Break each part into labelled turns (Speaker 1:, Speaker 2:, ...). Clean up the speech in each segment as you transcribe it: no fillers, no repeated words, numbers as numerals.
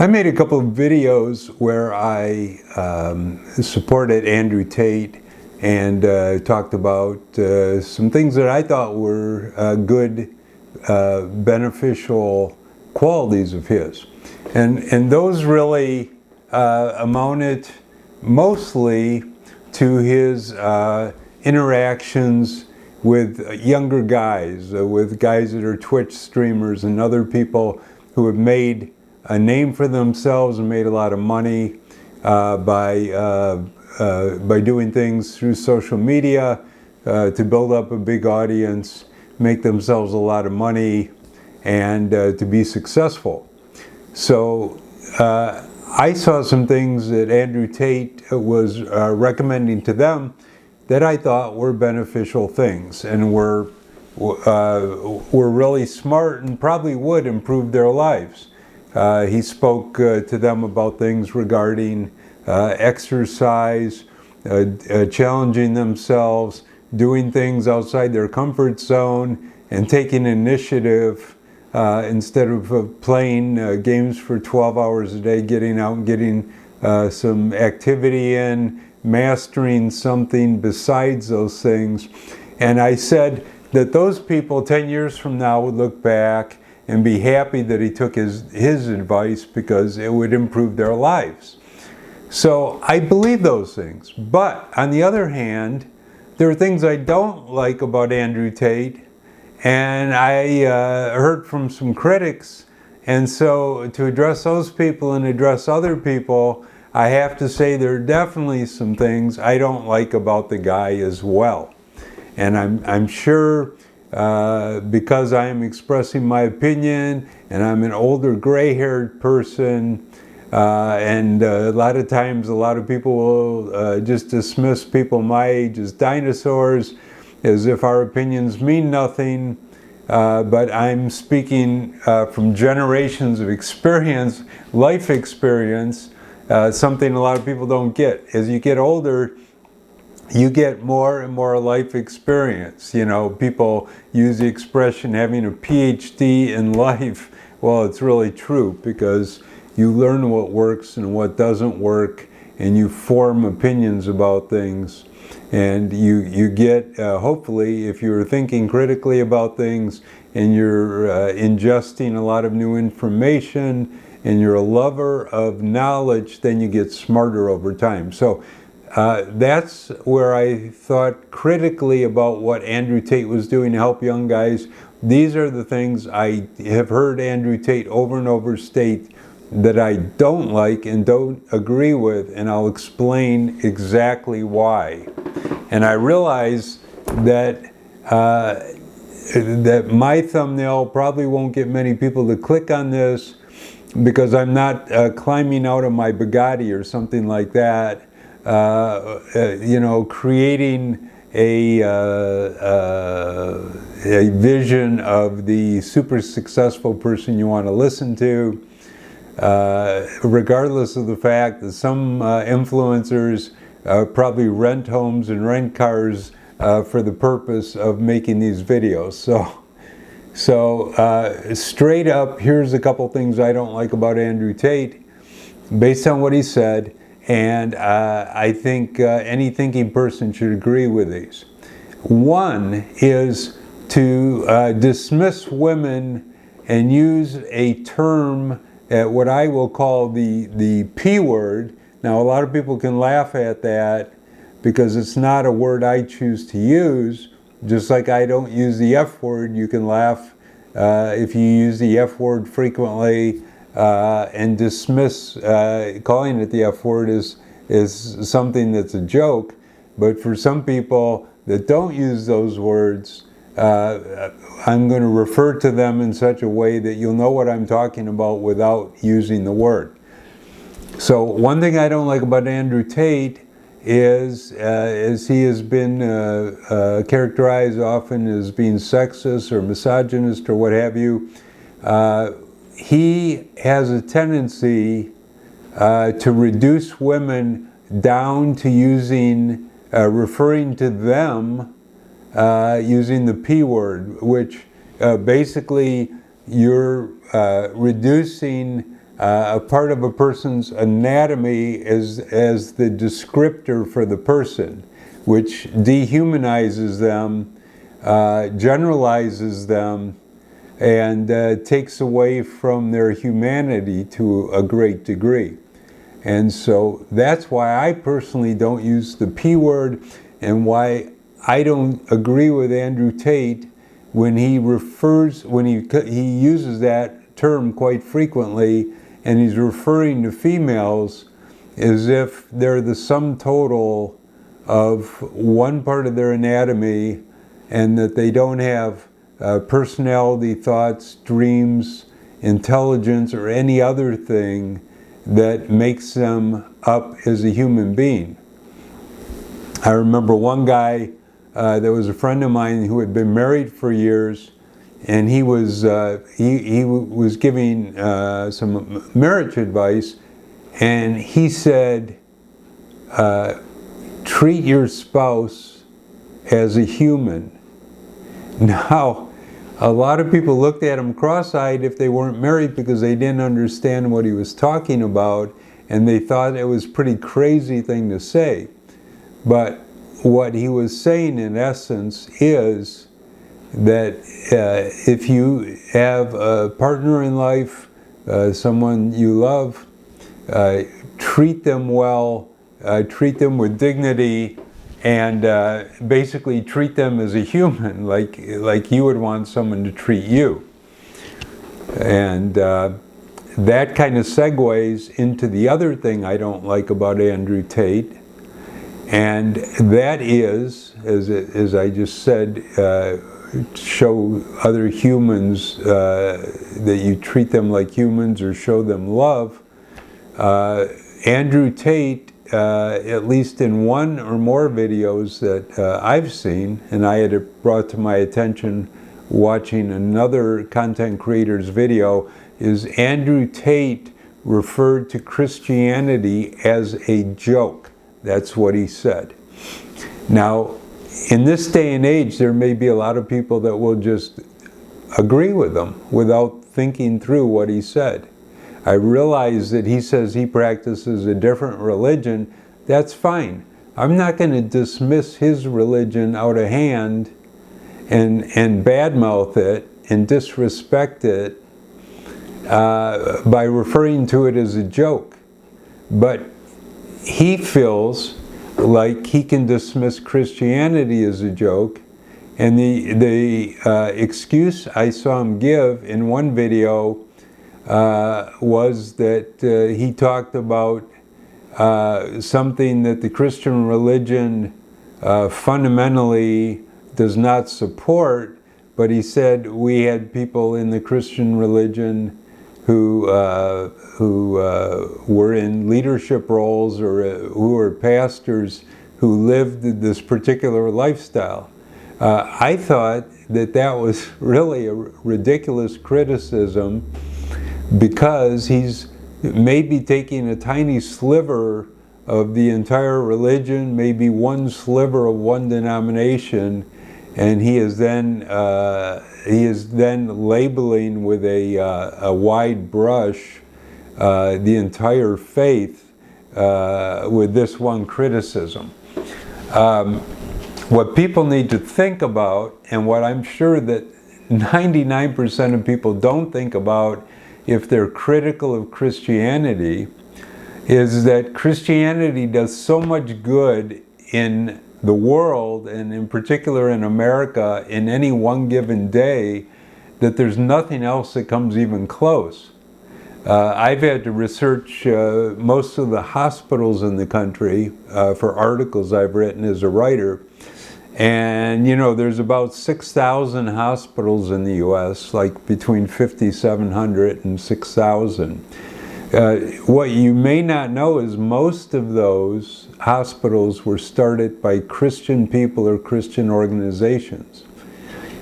Speaker 1: I made a couple of videos where I supported Andrew Tate and talked about some things that I thought were good, beneficial qualities of his. And those really amounted mostly to his interactions with younger guys, with guys that are Twitch streamers and other people who have made a name for themselves and made a lot of money by doing things through social media to build up a big audience, make themselves a lot of money, and to be successful. So I saw some things that Andrew Tate was recommending to them that I thought were beneficial things and were really smart and probably would improve their lives. He spoke to them about things regarding exercise, challenging themselves, doing things outside their comfort zone, and taking initiative instead of playing games for 12 hours a day, getting out and getting some activity in, mastering something besides those things. And I said that those people 10 years from now would look back and be happy that he took his advice because it would improve their lives. So I believe those things. But on the other hand, there are things I don't like about Andrew Tate, and I heard from some critics. And so to address those people and address other people, I have to say there are definitely some things I don't like about the guy as well. And I'm sure because I am expressing my opinion, and I'm an older gray-haired person, and a lot of times a lot of people will just dismiss people my age as dinosaurs, as if our opinions mean nothing, but I'm speaking from generations of experience, life experience, something a lot of people don't get. As you get older, you get more and more life experience. You know, people use the expression having a PhD in life. Well, it's really true, because you learn what works and what doesn't work, and you form opinions about things. And you get, hopefully, if you're thinking critically about things and you're ingesting a lot of new information and you're a lover of knowledge, then you get smarter over time. So that's where I thought critically about what Andrew Tate was doing to help young guys. These are the things I have heard Andrew Tate over and over state that I don't like and don't agree with, and I'll explain exactly why. And I realize that that my thumbnail probably won't get many people to click on this, because I'm not climbing out of my Bugatti or something like that. You know, creating a vision of the super successful person you want to listen to, regardless of the fact that some influencers probably rent homes and rent cars for the purpose of making these videos. So straight up, here's a couple things I don't like about Andrew Tate, based on what he said. And I think any thinking person should agree with these. One is to dismiss women and use a term, what I will call the P word. Now, a lot of people can laugh at that because it's not a word I choose to use. Just like I don't use the F word, you can laugh if you use the F word frequently. And dismiss calling it the F word is something that's a joke. But for some people that don't use those words, I'm going to refer to them in such a way that you'll know what I'm talking about without using the word. So one thing I don't like about Andrew Tate is he has been characterized often as being sexist or misogynist or what have you. He has a tendency to reduce women down to using, referring to them using the P word, which basically you're reducing a part of a person's anatomy as the descriptor for the person, which dehumanizes them, generalizes them, and takes away from their humanity to a great degree. And so that's why I personally don't use the P word, and why I don't agree with Andrew Tate when he uses that term quite frequently, and he's referring to females as if they're the sum total of one part of their anatomy, and that they don't have personality, thoughts, dreams, intelligence, or any other thing that makes them up as a human being. I remember one guy that was a friend of mine who had been married for years, and he was giving some marriage advice, and he said, treat your spouse as a human. Now, a lot of people looked at him cross-eyed if they weren't married, because they didn't understand what he was talking about, and they thought it was a pretty crazy thing to say. But what he was saying in essence is that if you have a partner in life, someone you love, treat them well, treat them with dignity, and basically treat them as a human, like you would want someone to treat you. And that kind of segues into the other thing I don't like about Andrew Tate, and that is, as I just said, show other humans that you treat them like humans, or show them love. Andrew Tate, at least in one or more videos that I've seen, and I had it brought to my attention watching another content creator's video, is Andrew Tate referred to Christianity as a joke. That's what he said. Now, in this day and age, there may be a lot of people that will just agree with him without thinking through what he said. I realize that he says he practices a different religion. That's fine. I'm not going to dismiss his religion out of hand and badmouth it and disrespect it by referring to it as a joke. But he feels like he can dismiss Christianity as a joke, and the excuse I saw him give in one video was that he talked about something that the Christian religion fundamentally does not support, but he said we had people in the Christian religion who were in leadership roles, or who were pastors, who lived this particular lifestyle. I thought that that was really a ridiculous criticism, because he's maybe taking a tiny sliver of the entire religion, maybe one sliver of one denomination, and he is then labeling with a wide brush the entire faith with this one criticism. What people need to think about, and what I'm sure that 99% of people don't think about if they're critical of Christianity, is that Christianity does so much good in the world, and in particular in America, in any one given day, that there's nothing else that comes even close. I've had to research most of the hospitals in the country for articles I've written as a writer. And you know, there's about 6,000 hospitals in the US, like between 5,700 and 6,000. What you may not know is most of those hospitals were started by Christian people or Christian organizations.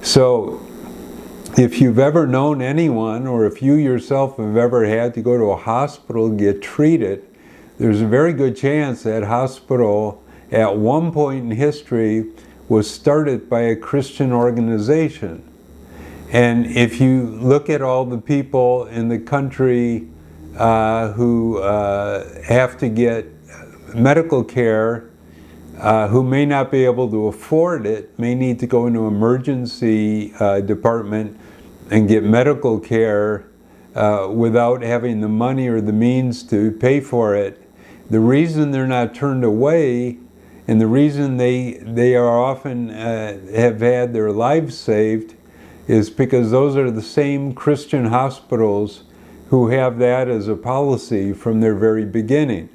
Speaker 1: So if you've ever known anyone, or if you yourself have ever had to go to a hospital and get treated, there's a very good chance that hospital at one point in history was started by a Christian organization. And if you look at all the people in the country who have to get medical care, who may not be able to afford it, may need to go into emergency department and get medical care without having the money or the means to pay for it. The reason they're not turned away, and the reason they are often have had their lives saved, is because those are the same Christian hospitals who have that as a policy from their very beginning.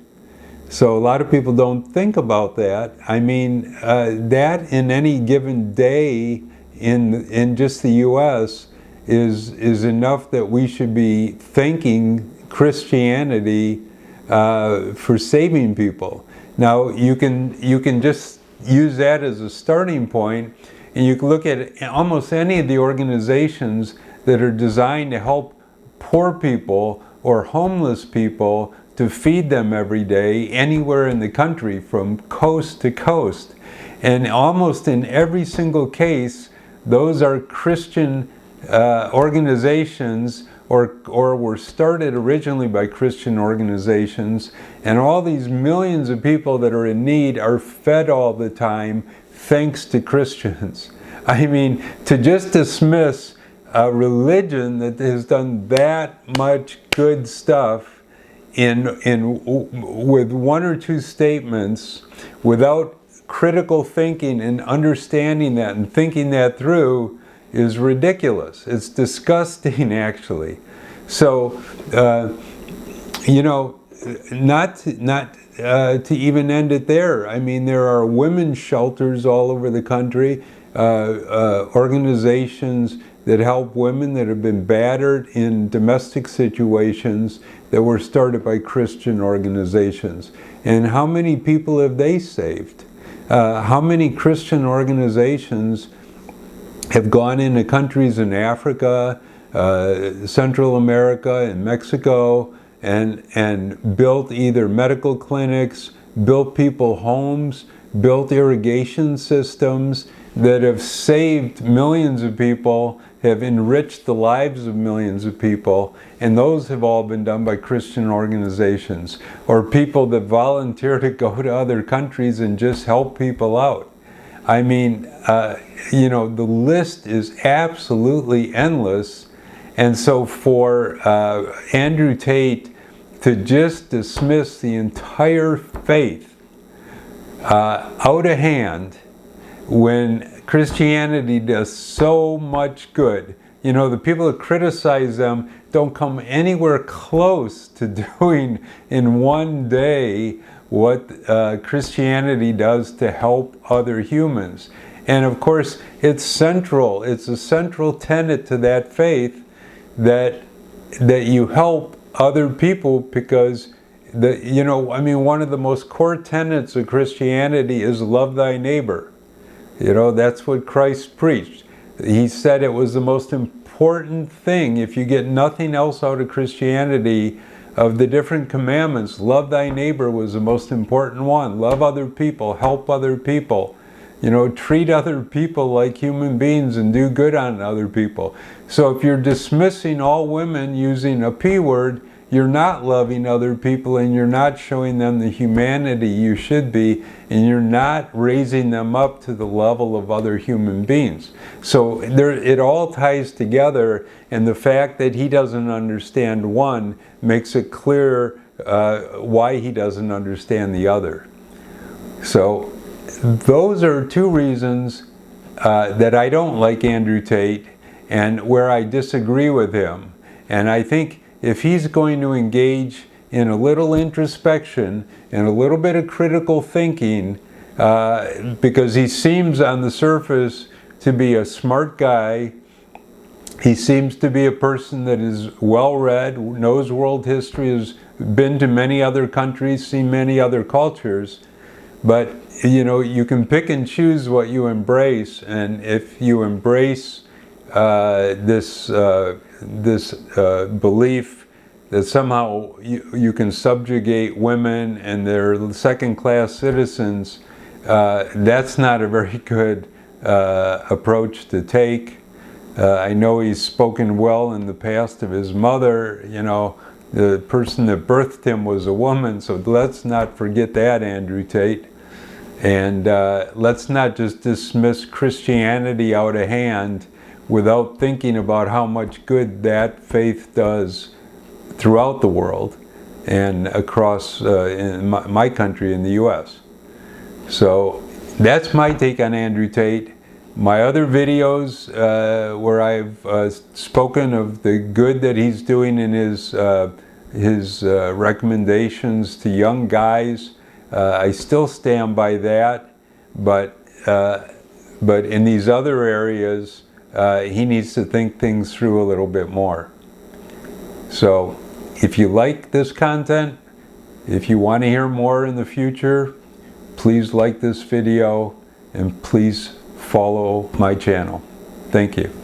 Speaker 1: So a lot of people don't think about that. I mean, that in any given day in just the U.S. is enough that we should be thanking Christianity for saving people. Now you can just use that as a starting point, and you can look at almost any of the organizations that are designed to help poor people or homeless people, to feed them every day anywhere in the country from coast to coast. And almost in every single case, those are Christian organizations or were started originally by Christian organizations, and all these millions of people that are in need are fed all the time thanks to Christians. I mean, to just dismiss a religion that has done that much good stuff with one or two statements, without critical thinking and understanding that and thinking that through, is ridiculous. It's disgusting, actually. So, not to even end it there. I mean, there are women's shelters all over the country, organizations that help women that have been battered in domestic situations, that were started by Christian organizations. And how many people have they saved? How many Christian organizations have gone into countries in Africa, Central America, and Mexico, and built either medical clinics, built people homes, built irrigation systems that have saved millions of people, have enriched the lives of millions of people, and those have all been done by Christian organizations, or people that volunteer to go to other countries and just help people out. I mean, the list is absolutely endless. And so for Andrew Tate to just dismiss the entire faith out of hand, when Christianity does so much good. The people that criticize them don't come anywhere close to doing in one day what Christianity does to help other humans. And of course, it's central. It's a central tenet to that faith that you help other people, because one of the most core tenets of Christianity is love thy neighbor. That's what Christ preached. He said it was the most important thing. If you get nothing else out of Christianity, of the different commandments, love thy neighbor was the most important one. Love other people, help other people. Treat other people like human beings and do good on other people. So if you're dismissing all women using a P word, you're not loving other people, and you're not showing them the humanity you should be, and you're not raising them up to the level of other human beings. So it all ties together, and the fact that he doesn't understand one makes it clear why he doesn't understand the other. So those are two reasons that I don't like Andrew Tate, and where I disagree with him. And I think if he's going to engage in a little introspection and a little bit of critical thinking, because he seems on the surface to be a smart guy, he seems to be a person that is well-read, knows world history, has been to many other countries, seen many other cultures, but you can pick and choose what you embrace. And if you embrace this belief that somehow you can subjugate women and they're second-class citizens, that's not a very good approach to take. I know he's spoken well in the past of his mother, The person that birthed him was a woman, so let's not forget that, Andrew Tate. And let's not just dismiss Christianity out of hand without thinking about how much good that faith does throughout the world and across in my country, in the U.S. So that's my take on Andrew Tate. My other videos where I've spoken of the good that he's doing in his recommendations to young guys, I still stand by that, but in these other areas, he needs to think things through a little bit more. So if you like this content, if you want to hear more in the future, please like this video and please follow my channel. Thank you.